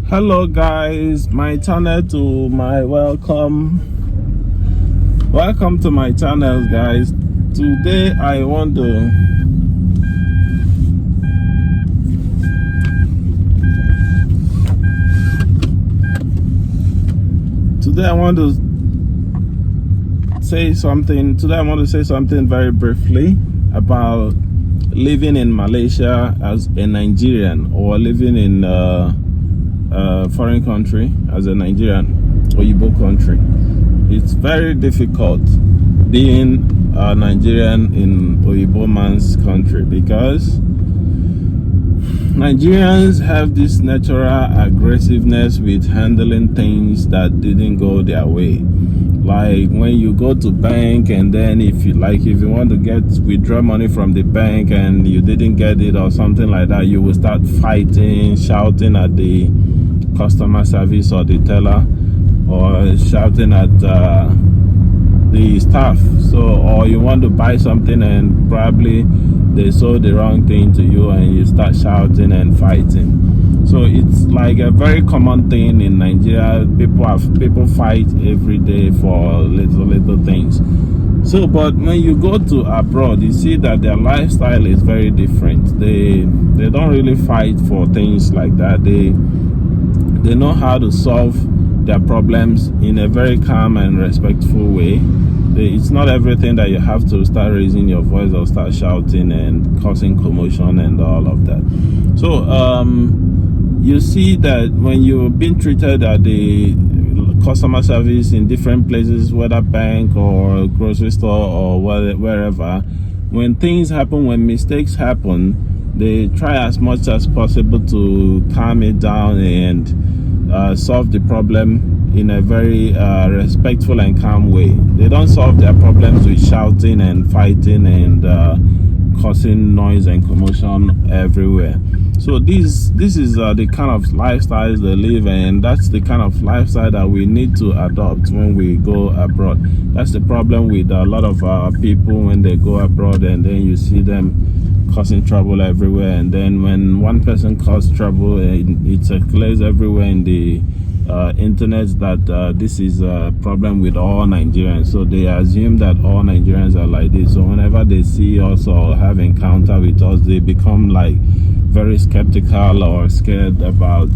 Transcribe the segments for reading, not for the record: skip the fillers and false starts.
Hello guys, my channel to my welcome to my channel guys. Today I want to say something very briefly about living in Malaysia as a Nigerian, or living in foreign country as a Nigerian or Igbo country. It's very difficult being a Nigerian in Oyibo man's country, because Nigerians have this natural aggressiveness with handling things that didn't go their way. Like when you go to bank, and then if you want to withdraw money from the bank and you didn't get it or something like that, you will start fighting, shouting at the customer service or the teller, or shouting at the staff. Or you want to buy something and probably they sold the wrong thing to you, and you start shouting and fighting. So it's like a very common thing in Nigeria. People fight every day for little things. So, but when you go to abroad, you see that their lifestyle is very different. They don't really fight for things like that. They know how to solve their problems in a very calm and respectful way. It's not everything that you have to start raising your voice or start shouting and causing commotion and all of that. So you see that when you've been treated at the customer service in different places, whether bank or grocery store or wherever, when things happen, when mistakes happen, they try as much as possible to calm it down and solve the problem in a very respectful and calm way. They don't solve their problems with shouting and fighting and causing noise and commotion everywhere. So this is the kind of lifestyles they live, and that's the kind of lifestyle that we need to adopt when we go abroad. That's the problem with a lot of people when they go abroad, and then you see them causing trouble everywhere. And then when one person causes trouble, it circulates everywhere in the internet that this is a problem with all Nigerians. So they assume that all Nigerians are like this. So whenever they see us or have encounter with us, they become like very skeptical or scared about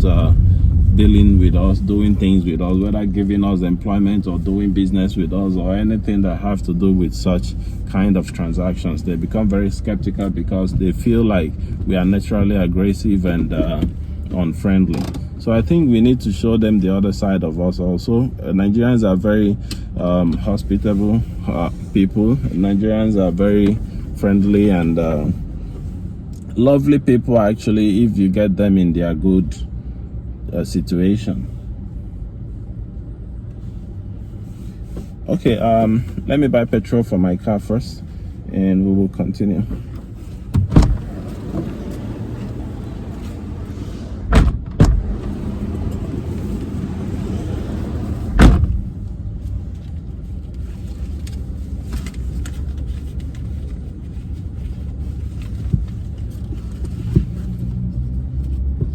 dealing with us, doing things with us, whether giving us employment or doing business with us or anything that have to do with such kind of transactions. They become very skeptical because they feel like we are naturally aggressive and unfriendly. So I think we need to show them the other side of us also. Nigerians are very hospitable people. Nigerians are very friendly and lovely people, actually, if you get them in their good situation. Okay, let me buy petrol for my car first, and we will continue.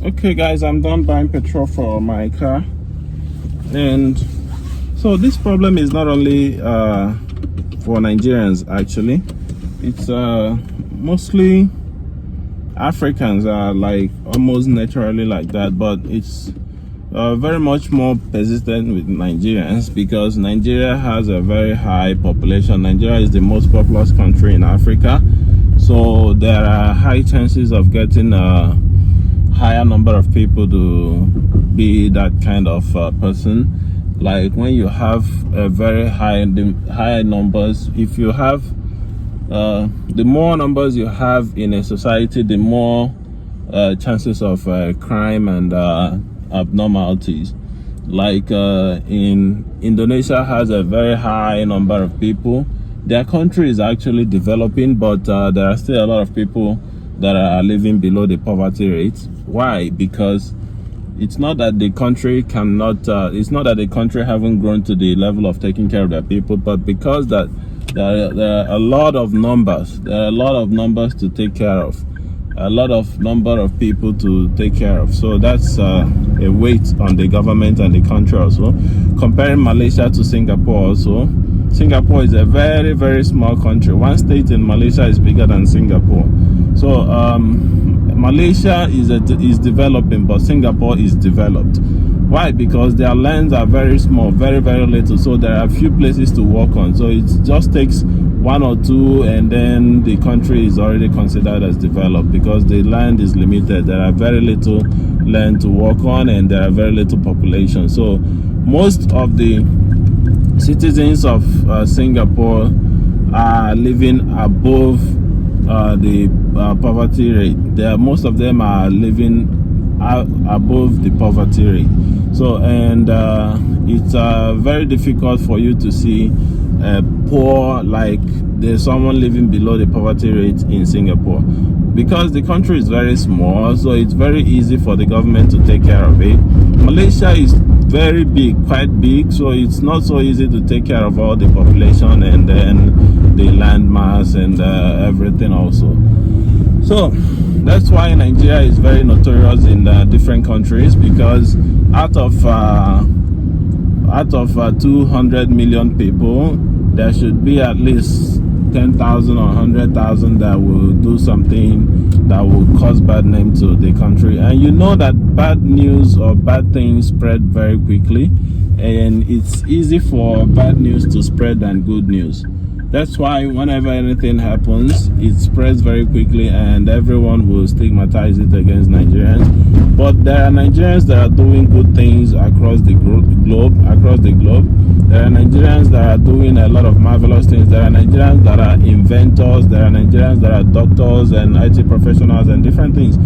Okay guys, I'm done buying petrol for my car. And so this problem is not only for Nigerians, actually. It's mostly Africans are like almost naturally like that, but it's very much more persistent with Nigerians, because Nigeria has a very high population. Nigeria is the most populous country in Africa, so there are high chances of getting higher number of people to be that kind of person. Like when you have a very high numbers, if you have the more numbers you have in a society, the more chances of crime and abnormalities. Like in Indonesia has a very high number of people. Their country is actually developing, but there are still a lot of people that are living below the poverty rate. Why? Because it's not that the country haven't grown to the level of taking care of their people, but because that there are a lot of numbers to take care of. a lot of number of people to take care of. So that's a weight on the government and the country also. Comparing Malaysia to Singapore also, Singapore is a very, very small country. One state in Malaysia is bigger than Singapore. So Malaysia is developing, but Singapore is developed. Why? Because their lands are very small, very, very little. So there are few places to work on. So it just takes one or two, and then the country is already considered as developed, because the land is limited. There are very little land to work on, and there are very little population. So most of the citizens of Singapore are living above the poverty rate. Most of them are living above the poverty rate. So, and it's very difficult for you to see poor, like there's someone living below the poverty rate in Singapore, because the country is very small. So it's very easy for the government to take care of it. Malaysia is very big, quite big, so it's not so easy to take care of all the population and then the land mass and everything also. So that's why Nigeria is very notorious in different countries, because out of 200 million people, there should be at least 10,000 or 100,000 that will do something that will cause bad name to the country. And you know that bad news or bad things spread very quickly, and it's easy for bad news to spread than good news. That's why whenever anything happens, it spreads very quickly, and everyone will stigmatize it against Nigerians. But there are Nigerians that are doing good things across the globe. There are Nigerians that are doing a lot of marvelous things. There are Nigerians that are inventors. There are Nigerians that are doctors and IT professionals and different things.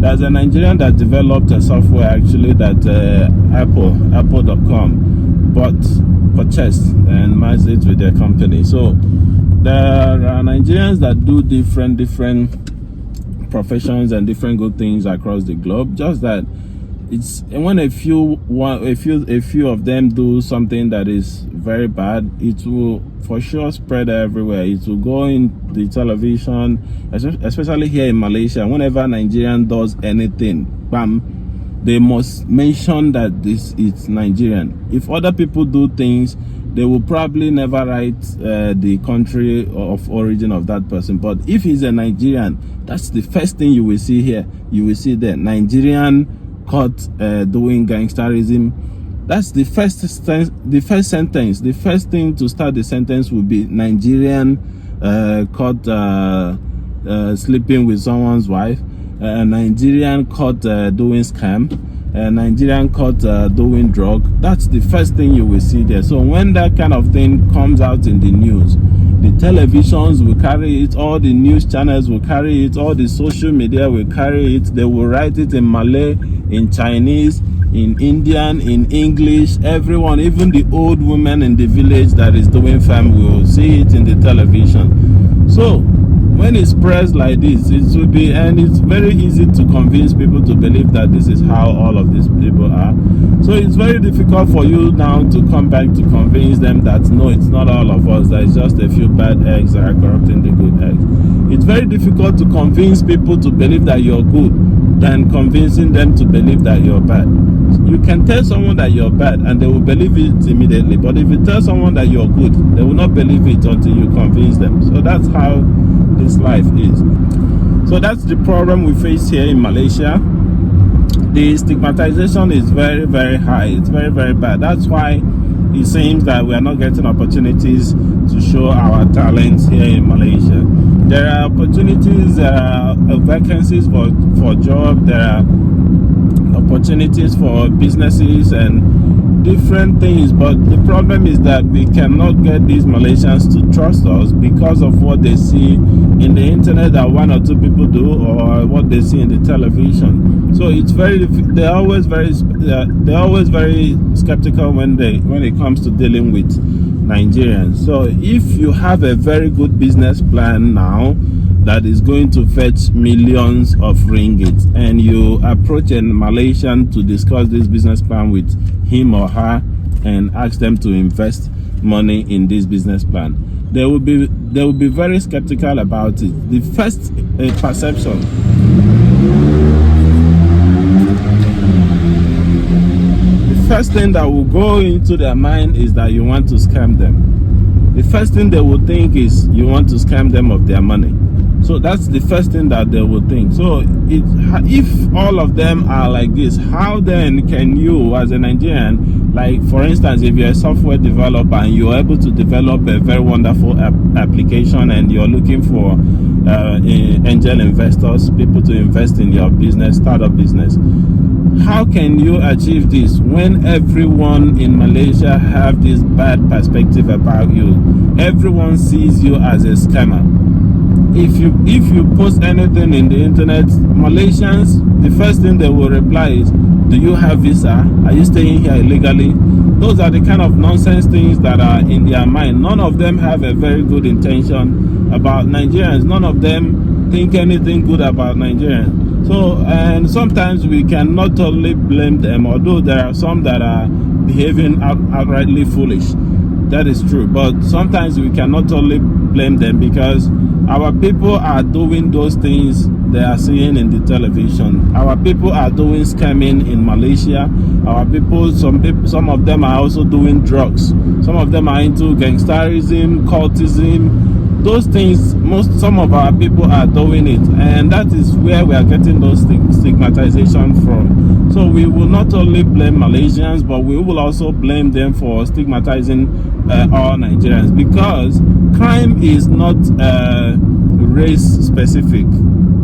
There's a Nigerian that developed a software actually that Apple.com purchased and merged it with their company. So there are Nigerians that do different professions and different good things across the globe. Just that it's when a few of them do something that is very bad, it will for sure spread everywhere. It will go in the television, especially here in Malaysia. Whenever Nigerian does anything, bam, they must mention that it's Nigerian. If other people do things, they will probably never write the country of origin of that person. But if he's a Nigerian, that's the first thing you will see here. You will see there, Nigerian caught doing gangsterism. That's the first sentence. The first thing to start the sentence will be Nigerian caught sleeping with someone's wife. Nigerian caught doing scam. Nigerian caught doing drug. That's the first thing you will see there. So when that kind of thing comes out in the news, the televisions will carry it, all the news channels will carry it, all the social media will carry it. They will write it in Malay, in Chinese, in Indian, in English. Everyone, even the old women in the village that is doing farm, will see it in the television. So when it spreads like this, it will be, and it's very easy to convince people to believe that this is how all of these people are. So it's very difficult for you now to come back to convince them that no, it's not all of us, that it's just a few bad eggs that are corrupting the good eggs. It's very difficult to convince people to believe that you're good than convincing them to believe that you're bad. You can tell someone that you're bad and they will believe it immediately, but if you tell someone that you're good, they will not believe it until you convince them. So that's how this life is. So that's the problem we face here in Malaysia. The stigmatization is very, very high. It's very, very bad. That's why it seems that we are not getting opportunities to show our talents here in Malaysia. There are opportunities, vacancies for job. There are opportunities for businesses and different things, but the problem is that we cannot get these Malaysians to trust us because of what they see in the internet that one or two people do, or what they see in the television. So it's very, they're always very skeptical when it comes to dealing with Nigerians. So if you have a very good business plan now that is going to fetch millions of ringgit, and you approach a Malaysian to discuss this business plan with him or her and ask them to invest money in this business plan, they will be very skeptical about it. The first perception, the first thing that will go into their mind is that you want to scam them. The first thing they will think is you want to scam them of their money. So that's the first thing that they will think. So if all of them are like this, how then can you as a Nigerian, like for instance, if you're a software developer and you're able to develop a very wonderful application and you're looking for angel investors, people to invest in your business, startup business, how can you achieve this when everyone in Malaysia have this bad perspective about you? Everyone sees you as a scammer. If you post anything in the internet, Malaysians, the first thing they will reply is, do you have visa? Are you staying here illegally? Those are the kind of nonsense things that are in their mind. None of them have a very good intention about Nigerians. None of them think anything good about Nigerians. So, and sometimes we cannot totally blame them, although there are some that are behaving outrightly foolish. That is true, but sometimes we cannot totally blame them because our people are doing those things they are seeing in the television. Our people are doing scamming in Malaysia. Our people, some of them are also doing drugs. Some of them are into gangsterism, cultism. Those things, some of our people are doing it, and that is where we are getting those stigmatization from. So we will not only blame Malaysians, but we will also blame them for stigmatizing all Nigerians, because crime is not race specific.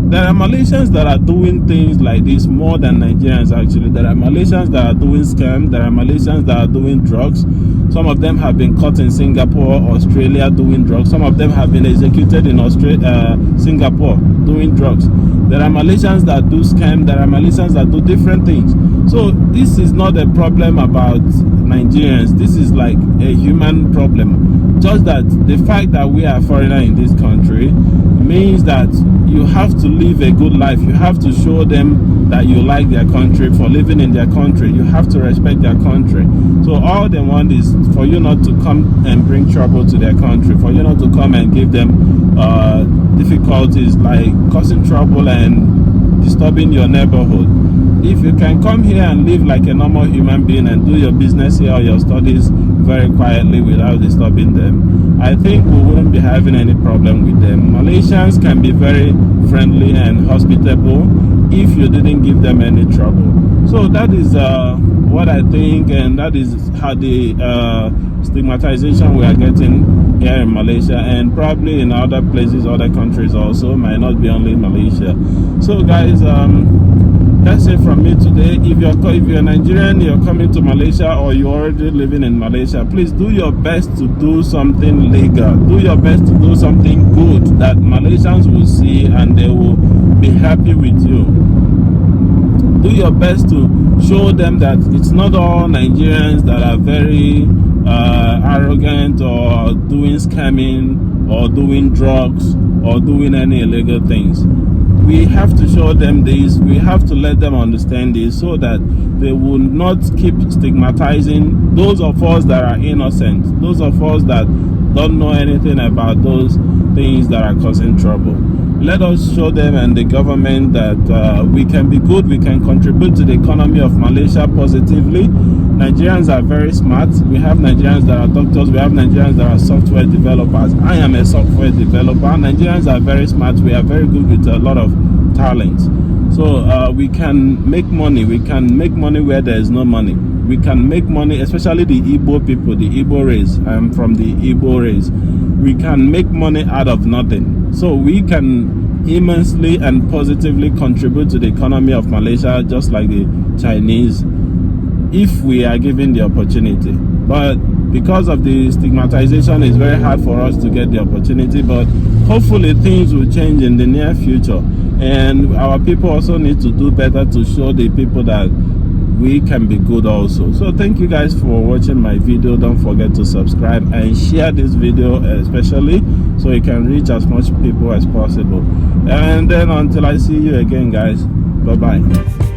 There are Malaysians that are doing things like this more than Nigerians actually. There are Malaysians that are doing scams. There are Malaysians that are doing drugs. Some of them have been caught in Singapore, Australia doing drugs. Some of them have been executed in Singapore doing drugs. There are Malaysians that do scams. There are Malaysians that do different things. So this is not a problem about Nigerians. This is like a human problem. Just that the fact that we are foreigner in this country means that you have to live a good life. You have to show them that you like their country for living in their country. You have to respect their country. So all they want is for you not to come and bring trouble to their country, for you not to come and give them difficulties like causing trouble and disturbing your neighborhood. If you can come here and live like a normal human being and do your business here or your studies very quietly without disturbing them, I think we wouldn't be having any problem with them. Malaysians can be very friendly and hospitable if you didn't give them any trouble. So that is what I think, and that is how the stigmatization we are getting here in Malaysia, and probably in other places, other countries also, might not be only Malaysia. So guys, that's it from me today. If you're Nigerian, you're coming to Malaysia, or you're already living in Malaysia, please do your best to do something legal. Do your best to do something good that Malaysians will see and they will be happy with you. Do your best to show them that it's not all Nigerians that are very arrogant or doing scamming or doing drugs or doing any illegal things. We have to show them this. We have to let them understand this so that they will not keep stigmatizing those of us that are innocent, those of us that don't know anything about those things that are causing trouble. Let us show them and the government that we can be good, we can contribute to the economy of Malaysia positively. Nigerians are very smart. We have Nigerians that are doctors, we have Nigerians that are software developers. I am a software developer. Nigerians are very smart. We are very good with a lot of talent. So we can make money. We can make money where there is no money. We can make money, especially the Igbo people, the Igbo race. I am from the Igbo race. We can make money out of nothing. So we can immensely and positively contribute to the economy of Malaysia, just like the Chinese, if we are given the opportunity. But because of the stigmatization, it's very hard for us to get the opportunity. But hopefully things will change in the near future. And our people also need to do better to show the people that we can be good also. So thank you guys for watching my video. Don't forget to subscribe and share this video especially, so it can reach as much people as possible. And then until I see you again, guys, bye bye.